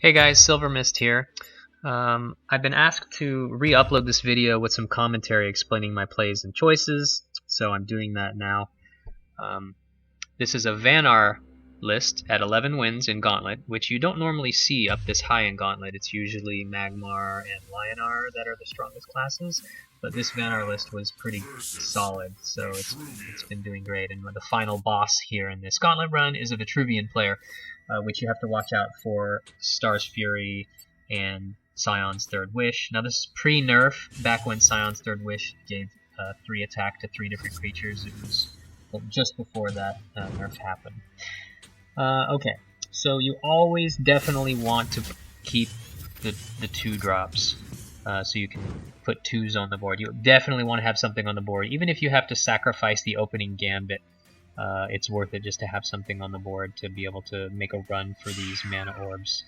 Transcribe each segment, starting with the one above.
Hey guys, Silver Mist here. I've been asked to re-upload this video with some commentary explaining my plays and choices, so I'm doing that now. This is a Vanar list at 11 wins in Gauntlet, which you don't normally see up this high in Gauntlet. It's usually Magmar and Lionar that are the strongest classes, but this Vanar list was pretty solid, so it's been doing great. And the final boss here in this Gauntlet run is a Vetruvian player, which you have to watch out for Stars Fury and Scion's Third Wish. Now this is pre-nerf, back when Scion's Third Wish gave 3 attack to 3 different creatures. It was just before that nerf happened. Okay, so you always definitely want to keep the 2 drops, so you can put 2s on the board. You definitely want to have something on the board, even if you have to sacrifice the opening gambit. It's worth it just to have something on the board to be able to make a run for these mana orbs.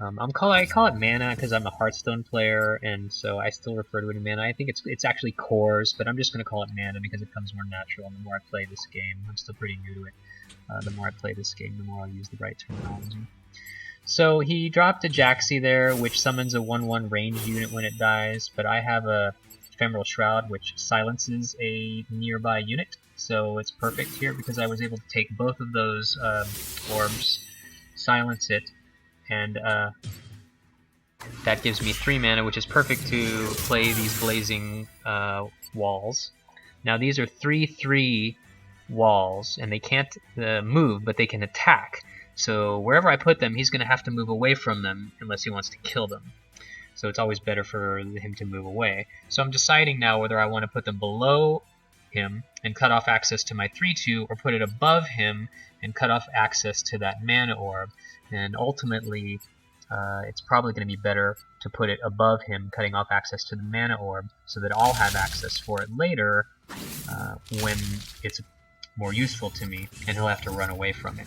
I call it mana because I'm a Hearthstone player, and so I still refer to it as mana. I think it's actually cores, but I'm just going to call it mana because it comes more natural. And the more I play this game, I'm still pretty new to it. The more I play this game, the more I'll use the right terminology. So he dropped a Jaxi there, which summons a 1/1 ranged unit when it dies, but I have a Ephemeral Shroud, which silences a nearby unit. So it's perfect here because I was able to take both of those orbs, silence it, and that gives me 3 mana, which is perfect to play these blazing walls. Now these are 3/3 walls, and they can't move, but they can attack. So wherever I put them, he's going to have to move away from them unless he wants to kill them. So it's always better for him to move away. So I'm deciding now whether I want to put them below him and cut off access to my 3/2, or put it above him and cut off access to that mana orb. And ultimately, it's probably going to be better to put it above him, cutting off access to the mana orb, so that I'll have access for it later when it's more useful to me, and he'll have to run away from it.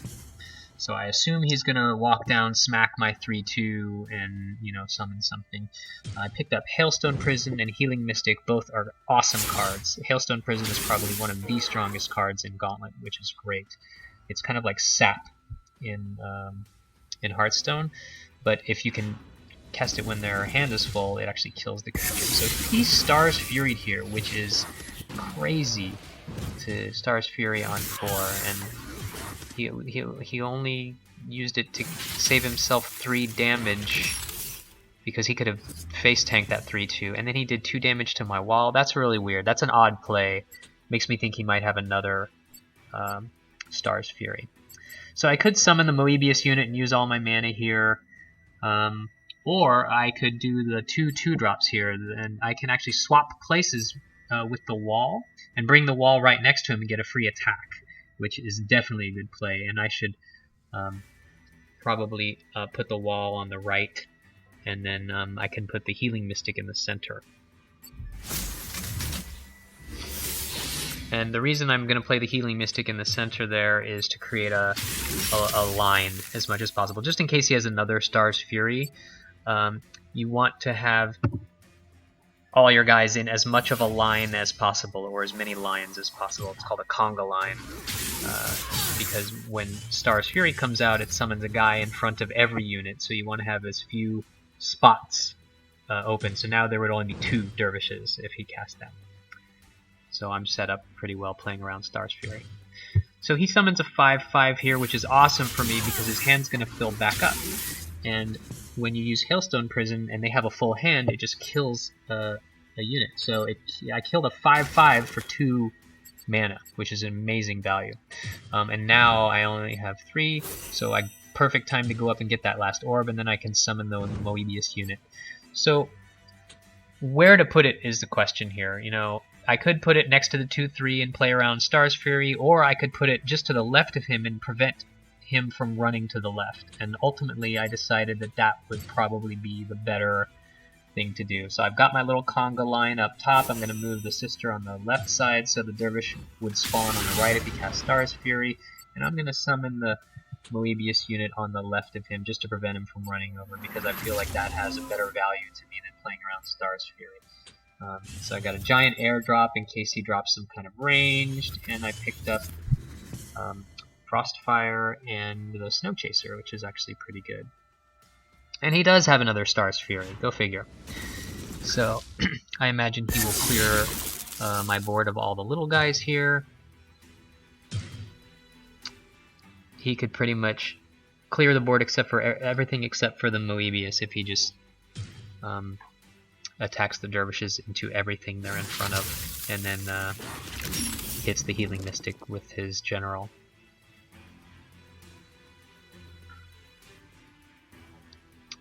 So I assume he's going to walk down, smack my 3/2, and, summon something. I picked up Hailstone Prison and Healing Mystic. Both are awesome cards. Hailstone Prison is probably one of the strongest cards in Gauntlet, which is great. It's kind of like Sap in Hearthstone, but if you can cast it when their hand is full, it actually kills the creature. So he's Stars Fury here, which is crazy to Stars Fury on 4, and he only used it to save himself 3 damage because he could have face tanked that 3/2, and then he did 2 damage to my wall. That's really weird. That's an odd play. Makes me think he might have another Stars Fury. So I could summon the Moebius unit and use all my mana here, or I could do the 2/2 drops here, and I can actually swap places with the wall and bring the wall right next to him and get a free attack, which is definitely a good play. And I should probably put the wall on the right, and then I can put the Healing Mystic in the center. And the reason I'm going to play the Healing Mystic in the center there is to create a line as much as possible, just in case he has another Stars Fury. You want to have all your guys in as much of a line as possible, or as many lines as possible. It's called a conga line, because when Stars Fury comes out, it summons a guy in front of every unit, so you want to have as few spots open. So now there would only be 2 dervishes if he cast that. So I'm set up pretty well playing around Stars Fury. So he summons a 5/5 here, which is awesome for me because his hand's going to fill back up. And when you use Hailstone Prison and they have a full hand, it just kills a unit. So I killed a 5/5 for 2 mana, which is an amazing value. And now I only have 3, so perfect time to go up and get that last orb, and then I can summon the Moebius unit. So where to put it is the question here. I could put it next to the 2/3 and play around Stars Fury, or I could put it just to the left of him and prevent him from running to the left. And ultimately I decided that would probably be the better thing to do. So I've got my little conga line up top. I'm going to move the sister on the left side so the dervish would spawn on the right if he casts Stars Fury, and I'm going to summon the Moebius unit on the left of him just to prevent him from running over, because I feel like that has a better value to me than playing around Stars Fury. So I got a giant airdrop in case he drops some kind of ranged, and I picked up Frostfire and the Snow Chaser, which is actually pretty good. And he does have another Stars Fury, go figure. So, I imagine he will clear my board of all the little guys here. He could pretty much clear the board except for everything except for the Moebius if he just attacks the dervishes into everything they're in front of, and then hits the healing mystic with his general.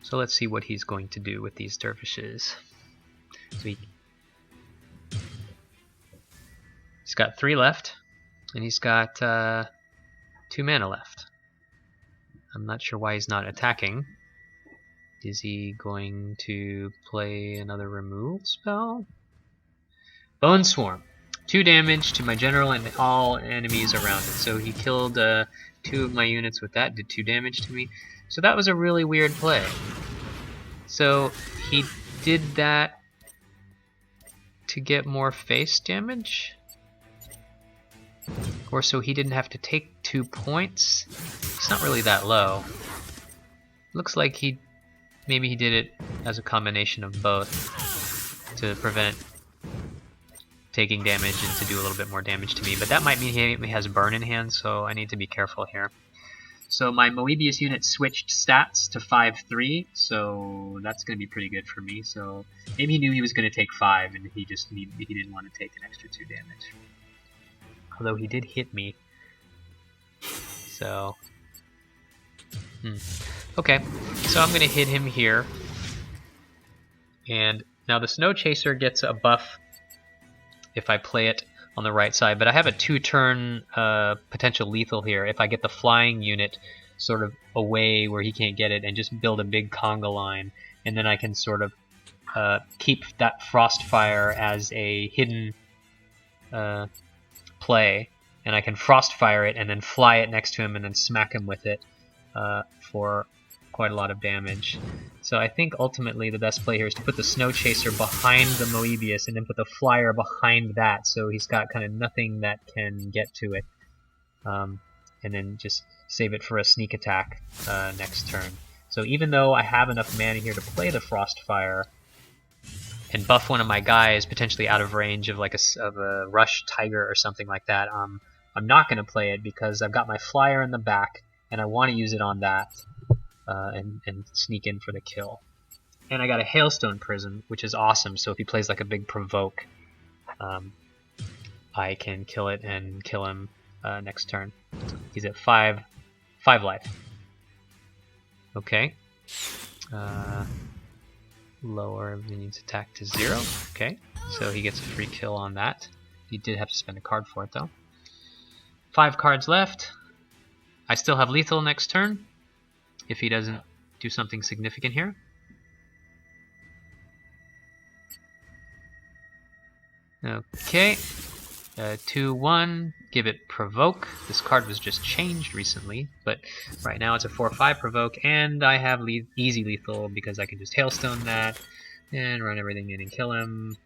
So let's see what he's going to do with these dervishes. So he's got 3 left, and he's got 2 mana left. I'm not sure why he's not attacking. Is he going to play another removal spell? Bone Swarm. 2 damage to my general and all enemies around it. So he killed 2 of my units with that, did 2 damage to me. So that was a really weird play. So he did that to get more face damage? Or so he didn't have to take 2 points? It's not really that low. Looks like maybe he did it as a combination of both to prevent taking damage and to do a little bit more damage to me. But that might mean he has burn in hand, so I need to be careful here. So my Moebius unit switched stats to 5/3, so that's going to be pretty good for me. So maybe he knew he was going to take 5, and he didn't want to take an extra 2 damage. Although he did hit me. So okay, so I'm going to hit him here. And now the Snow Chaser gets a buff if I play it on the right side, but I have a 2-turn potential lethal here if I get the flying unit sort of away where he can't get it and just build a big conga line, and then I can sort of keep that Frostfire as a hidden play, and I can Frostfire it and then fly it next to him and then smack him with it for quite a lot of damage. So I think ultimately the best play here is to put the Snow Chaser behind the Moebius and then put the Flyer behind that, so he's got kind of nothing that can get to it. And then just save it for a sneak attack next turn. So even though I have enough mana here to play the Frostfire and buff one of my guys potentially out of range of like a Rush Tiger or something like that, I'm not going to play it because I've got my Flyer in the back and I want to use it on that. And sneak in for the kill. And I got a Hailstone Prison, which is awesome, so if he plays like a big provoke, I can kill it and kill him next turn. He's at 5 life. Okay. Lower minion's attack to 0. Okay, so he gets a free kill on that. He did have to spend a card for it though. 5 cards left. I still have lethal next turn if he doesn't do something significant here. Okay, 2/1, give it provoke. This card was just changed recently, but right now it's a 4/5 provoke, and I have easy lethal because I can just hailstone that and run everything in and kill him.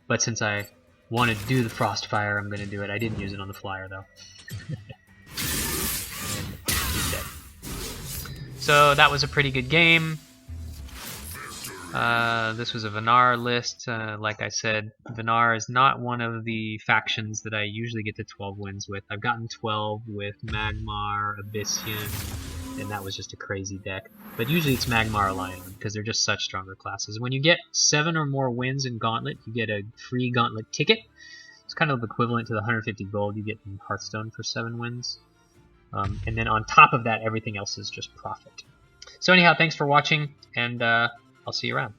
But since I wanted to do the Frostfire, I'm going to do it. I didn't use it on the Flyer though. He's dead. So that was a pretty good game. This was a Vanar list. Like I said, Vanar is not one of the factions that I usually get to 12 wins with. I've gotten 12 with Magmar, Abyssian, and that was just a crazy deck. But usually it's Magmar or Lionheart because they're just such stronger classes. When you get 7 or more wins in Gauntlet, you get a free Gauntlet ticket. It's kind of equivalent to the 150 gold you get in Hearthstone for 7 wins. And then on top of that, everything else is just profit. So anyhow, thanks for watching, and I'll see you around.